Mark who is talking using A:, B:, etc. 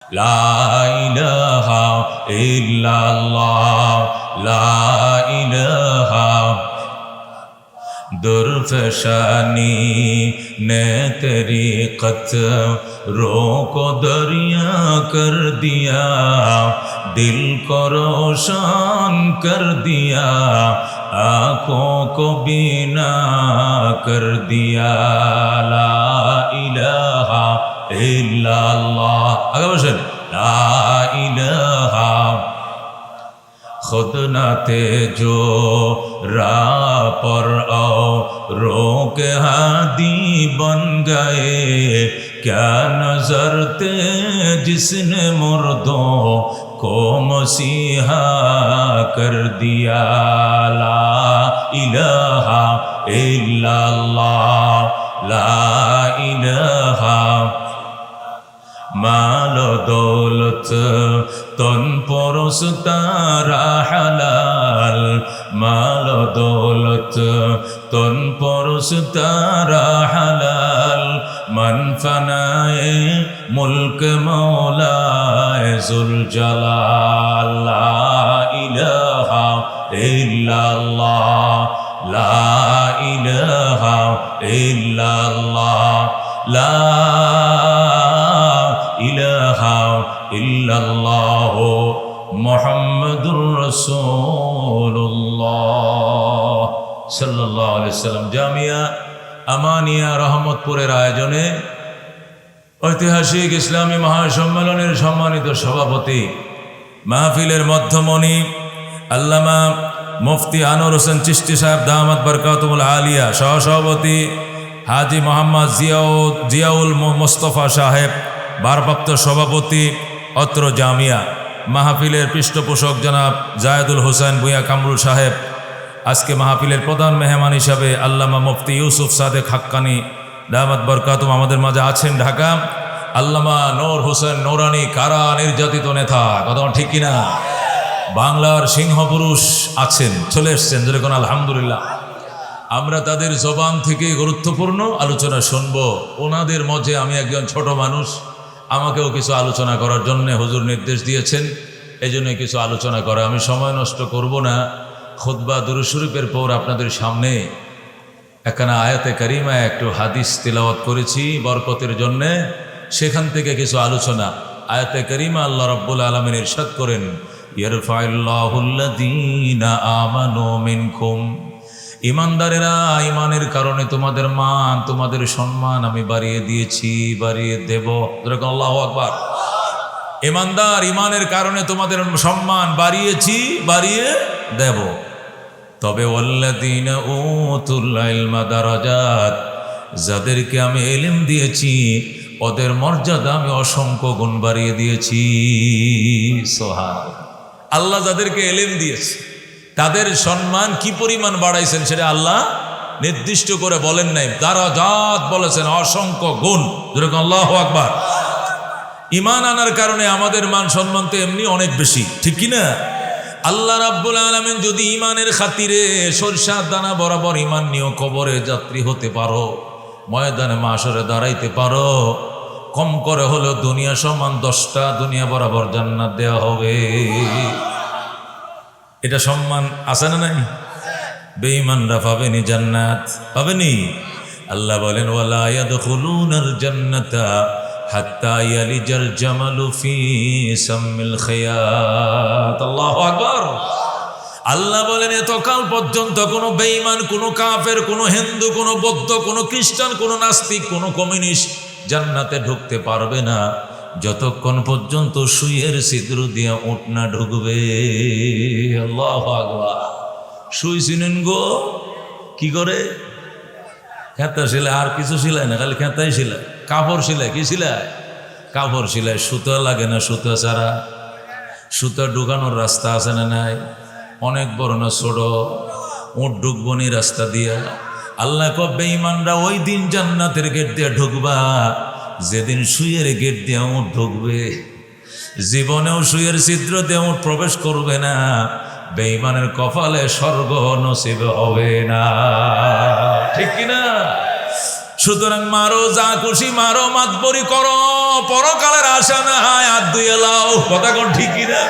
A: লা ইলাহা ইল্লাল্লাহ লা ইলাহা दुर्फशानी ने तरीक़त रोको दरिया कर दिया दिल को रोशन कर दिया आँखों को बीना कर दिया ला इलाहा इल्लल्लाह आगे बसें ला इलाहा खुद न थे जो राह पर आओ रोक हादी बन गए क्या नजर थे जिसने मुर्दों को मसीहा कर दिया ला इलाहा इल्लल्लाह ला इलाहा मालो दौलत तन परोस तारा हलाल मालो दौलत तन परोस तारा हलाल मन फनाए मुल्क मौलाए जुल जलाल ला इलाहा इल्लल्लाह ला इलाहा इल्लल्लाह ला इलाहा इल्लल्लाह मुहम्मदुर रसूलुल्लाह सल्लल्लाहु अलैहि वसल्लम জামিয়া আমানিয়া রহমতপুরের আয়োজনে ঐতিহাসিক ইসলামী মহাসম্মেলনের সম্মানিত সভাপতি মাহফিলের মধ্যমণি আল্লামা মুফতি আনোয়ার হোসেন চিশতি সাহেব দামাত বরকাতুল আলিয়া সহসভাপতি হাজী মোহাম্মদ জিয়াউল মোস্তফা সাহেব ভারপ্রাপ্ত সভাপতি অত্র জামিয়া মাহফিলের পৃষ্ঠপোষক জনাব জায়েদুল হোসেন ভূঁইয়া কামরুল সাহেব আজকে মাহফিলের প্রধান মেহমান হিসাবে আল্লামা মুফতি ইউসুফ সাদেক হাক্কানি দামাত বরকাতুম আমাদের মাঝে আছেন ঢাকা আল্লামা নূর হোসেন নোরানি কারা নির্যাতিত নেতা কথা ঠিক কিনা বাংলার সিংহপুরুষ আছেন চলে এসছেন যেরকম আলহামদুলিল্লাহ আমরা তাদের জবান থেকে গুরুত্বপূর্ণ আলোচনা শুনব ওনাদের মধ্যে আমি একজন ছোট মানুষ আমাকেও কিছু আলোচনা করার জন্য হুজুর নির্দেশ দিয়েছেন এই জন্য কিছু আলোচনা করা আমি সময় নষ্ট করব না খুতবা দুরূদ শরীফের পর আপনাদের সামনে একখানা আয়াতে কারিমা একটু হাদিস তিলাওয়াত করেছি বরকতের জন্য সেখান থেকে কিছু আলোচনা আয়াতে কারিমা আল্লাহ রাব্বুল আলামিন ইরশাদ করেন ইয়ারফাউল্লাহুল্লাযীনা আমানু মিনকুম ইমানদারেরা ইমানের কারণে তোমাদের মান তোমাদের সম্মান আমি বাড়িয়ে দিয়েছি বাড়িয়ে দেব আল্লাহু আকবার ইমানদার ইমানের কারণে তোমাদের সম্মান বাড়িয়েছি বাড়িয়ে দেব তবে ওয়াল্লাযীনা উতুল ইলমা দারাজাত যাদেরকে আমি ইলম দিয়েছি ওদের মর্যাদা আমি অসংখ্য গুণ বাড়িয়ে দিয়েছি সুবহানাল্লাহ আল্লাহ যাদেরকে ইলম দিয়েছে তাদের সম্মান কি পরিমাণ বাড়াইছেন সেটা আল্লাহ নির্দিষ্ট করে বলেন নাই দারাজাত বলেছেন অসংখ্য গুণ যেরকম আল্লাহু আকবার ঈমান আনার কারণে আমাদের মান সম্মান তো এমনি অনেক বেশি ঠিক কি না আল্লাহ রাব্বুল আলামিন যদি ঈমানের খাতিরে সরষার দানা বরাবর ঈমান নিয়ে কবরে যাত্রী হতে পারো ময়দানে মাশরে দাঁড়াইতে পারো কম করে হলো দুনিয়া সমান 10টা দুনিয়া বরাবর জান্নাত দেওয়া হবে এটা সম্মান আছে না নাই বেঈমানরা পাবেনি জান্নাত পাবেনি আল্লাহ বলেন ওয়ালা ইয়াদখুলুনাল জান্নাতা হাত্তা ইয়ালিজাল জামালু ফি সামিল খিয়াত আল্লাহু আকবার আল্লাহ বলেন এতকাল পর্যন্ত কোনো বেঈমান কোনো কাফের কোনো হিন্দু কোনো বৌদ্ধ কোনো খ্রিস্টান কোনো নাস্তিক কোনো কমিউনিস্ট জান্নাতে ঢুকতে পারবে না যতক্ষণ পর্যন্ত সুইয়ের ছিদ্র দিয়ে উট না ঢুকবে আল্লাহু আকবার সুই চিনেন গো কি করে খেতা সিলাই আর কিছু সিলাই না খালি খেতাই সিলাই কাপড় সিলাই কি সিলাই কাপড় সিলাই সুতা লাগে না সুতা ছাড়া সুতা ঢুকানোর রাস্তা আছে না নাই অনেক বড় না ছোট উট ঢুকবনি রাস্তা দিয়া আল্লাহ কবে বেঈমানরা ওই দিন জান্নাতের গেট দিয়ে ঢুকবা যেদিন সুইয়ের গেট দিয়ে উট ঢুকবে জীবনেও সুইয়ের ছিদ্র দিয়ে উট প্রবেশ করবে না বেঈমানের কপালে স্বর্গ নসিব হবে না ঠিক কিনা সুতরাং মারো, যা খুশি মারো, মাতবরি করো, পরকালের আশা না হয় হাত ধুয়ে লাও। কথা কোন ঠিকই না?